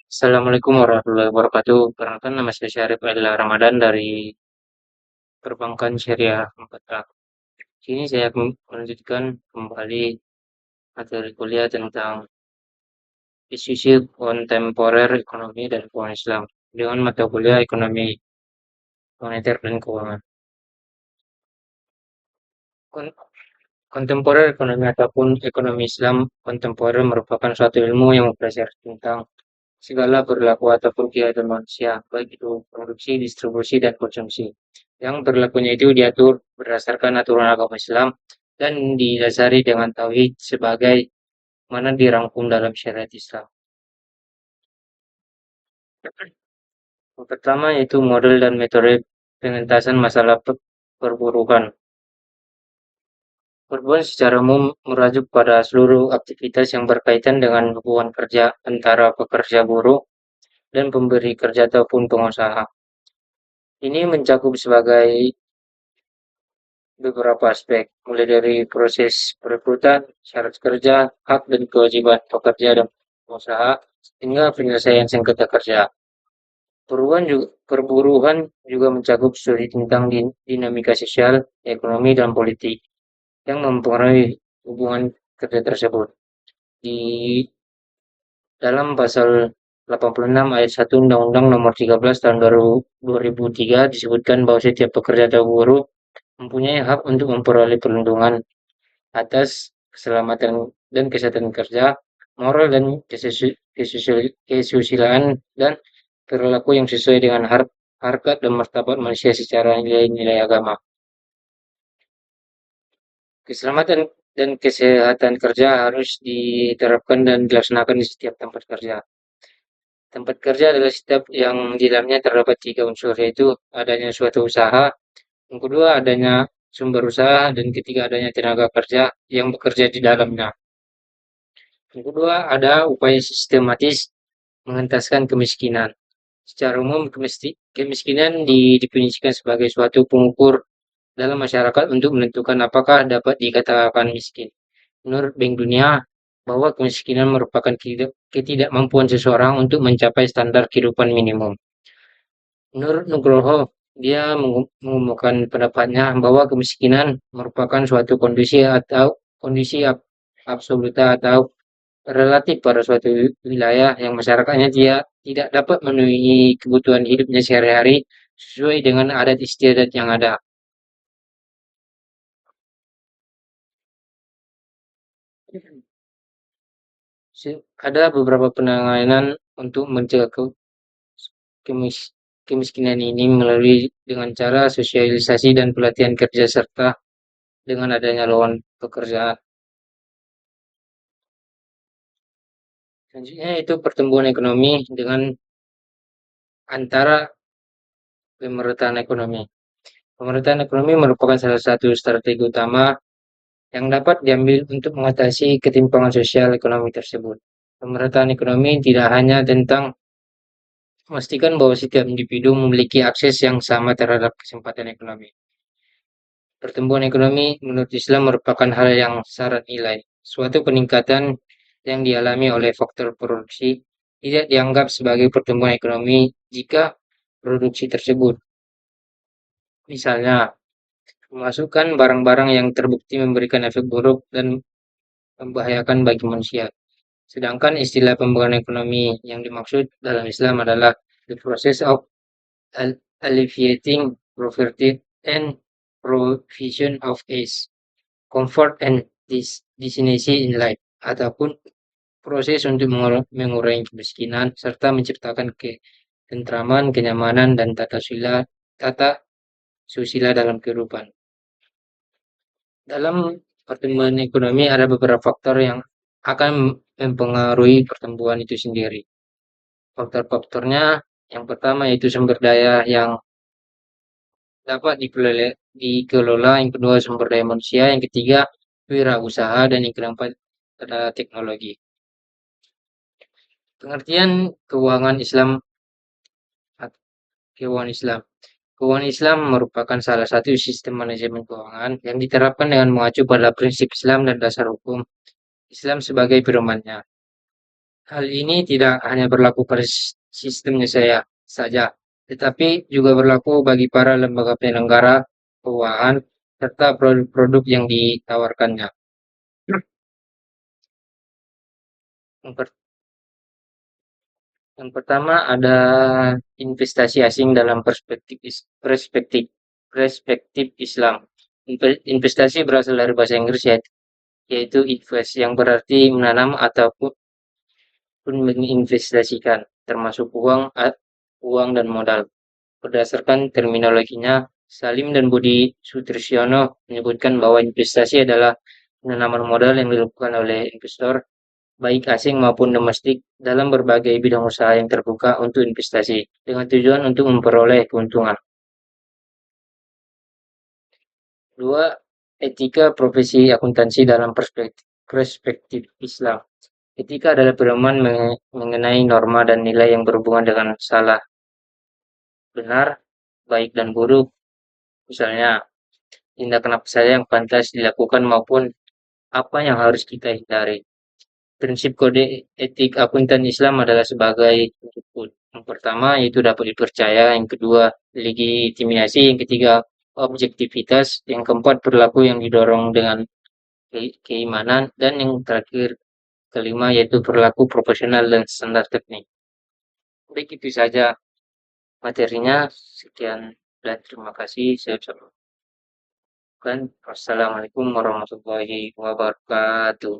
Assalamualaikum warahmatullahi wabarakatuh. Perkenalkan nama saya Syarif adalah Ramadan dari Perbankan Syariah 4A. Sini saya akan melanjutkan kembali materi kuliah tentang isu-isu kontemporer ekonomi dan keuangan Islam dengan mata kuliah ekonomi moneter dan keuangan. Kon- Kontemporer ekonomi ataupun ekonomi Islam kontemporer merupakan suatu ilmu yang mempelajari tentang segala perilaku ataupun kegiatan manusia, baik itu produksi, distribusi, dan konsumsi. Yang berlakunya itu diatur berdasarkan aturan agama Islam dan didasari dengan tauhid sebagai mana dirangkum dalam syariat Islam. Yang pertama yaitu model dan metode pengentasan masalah perburukan. Perburuan secara umum merujuk pada seluruh aktivitas yang berkaitan dengan hubungan kerja antara pekerja buruh dan pemberi kerja ataupun pengusaha. Ini mencakup sebagai beberapa aspek, mulai dari proses perekrutan, syarat kerja, hak dan kewajiban pekerja dan pengusaha, hingga penyelesaian sengketa kerja. Perburuan juga mencakup studi tentang dinamika sosial, ekonomi, dan politik yang mempengaruhi hubungan kerja tersebut. Di dalam pasal 86 ayat 1 Undang-Undang Nomor 13 Tahun 2003 disebutkan bahwa setiap pekerja atau buruh mempunyai hak untuk memperoleh perlindungan atas keselamatan dan kesehatan kerja, moral dan kesusilaan dan perilaku yang sesuai dengan harkat dan martabat manusia secara nilai-nilai agama. Keselamatan dan kesehatan kerja harus diterapkan dan dilaksanakan di setiap tempat kerja. Tempat kerja adalah setiap yang di dalamnya terdapat tiga unsur, yaitu adanya suatu usaha, yang kedua adanya sumber usaha, dan ketiga adanya tenaga kerja yang bekerja di dalamnya. Yang kedua, ada upaya sistematis mengentaskan kemiskinan. Secara umum, kemiskinan didefinisikan sebagai suatu pengukur dalam masyarakat untuk menentukan apakah dapat dikatakan miskin. Menurut Bank Dunia, bahwa kemiskinan merupakan ketidakmampuan seseorang untuk mencapai standar kehidupan minimum. Menurut Nugroho, dia mengumumkan pendapatnya bahwa kemiskinan merupakan suatu kondisi absoluta atau relatif pada suatu wilayah yang masyarakatnya dia tidak dapat memenuhi kebutuhan hidupnya sehari-hari sesuai dengan adat istiadat yang ada. Ada beberapa penanganan untuk mencegah kemis- kemiskinan ini melalui dengan cara sosialisasi dan pelatihan kerja serta dengan adanya lowongan pekerjaan. Selanjutnya itu pertumbuhan ekonomi dengan antara pemerataan ekonomi. Pemerataan ekonomi merupakan salah satu strategi utama yang dapat diambil untuk mengatasi ketimpangan sosial ekonomi tersebut. Pemerataan ekonomi tidak hanya tentang memastikan bahwa setiap individu memiliki akses yang sama terhadap kesempatan ekonomi. Pertumbuhan ekonomi menurut Islam merupakan hal yang syarat nilai. Suatu peningkatan yang dialami oleh faktor produksi tidak dianggap sebagai pertumbuhan ekonomi jika produksi tersebut, misalnya, memasukkan barang-barang yang terbukti memberikan efek buruk dan membahayakan bagi manusia. Sedangkan istilah pembangunan ekonomi yang dimaksud dalam Islam adalah the process of alleviating poverty and provision of ease, comfort and dignity in life, ataupun proses untuk mengurangi kemiskinan serta menciptakan ketentraman, kenyamanan, dan tata susila dalam kehidupan. Dalam pertumbuhan ekonomi ada beberapa faktor yang akan mempengaruhi pertumbuhan itu sendiri. Faktor-faktornya yang pertama yaitu sumber daya yang dapat dikelola, yang kedua sumber daya manusia, yang ketiga wirausaha, dan yang keempat adalah teknologi. Pengertian keuangan Islam. Keuangan Islam. Keuangan Islam merupakan salah satu sistem manajemen keuangan yang diterapkan dengan mengacu pada prinsip Islam dan dasar hukum Islam sebagai pedomannya. Hal ini tidak hanya berlaku pada sistemnya saya saja, tetapi juga berlaku bagi para lembaga penyelenggara keuangan serta produk-produk yang ditawarkannya. Yang, yang pertama ada investasi asing dalam perspektif Islam. Investasi berasal dari bahasa Inggris yaitu invest yang berarti menanam ataupun menginvestasikan, termasuk uang dan modal. Berdasarkan terminologinya, Salim dan Budi Sutrisyono menyebutkan bahwa investasi adalah penanaman modal yang dilakukan oleh investor, baik asing maupun domestik, dalam berbagai bidang usaha yang terbuka untuk investasi, dengan tujuan untuk memperoleh keuntungan. Dua, etika profesi akuntansi dalam perspektif Islam. Etika adalah pedoman mengenai norma dan nilai yang berhubungan dengan salah, benar, baik dan buruk. Misalnya, tindakan apa saja yang pantas dilakukan maupun apa yang harus kita hindari. Prinsip kode etik akuntan Islam adalah sebagai berikut. Yang pertama yaitu dapat dipercaya, yang kedua legitimasi, yang ketiga objektivitas, yang keempat perilaku yang didorong dengan keimanan, dan yang terakhir kelima yaitu perilaku profesional dan standar teknik. Baik, itu saja materinya. Sekian dan terima kasih. Saya ucapkan wassalamualaikum warahmatullahi wabarakatuh.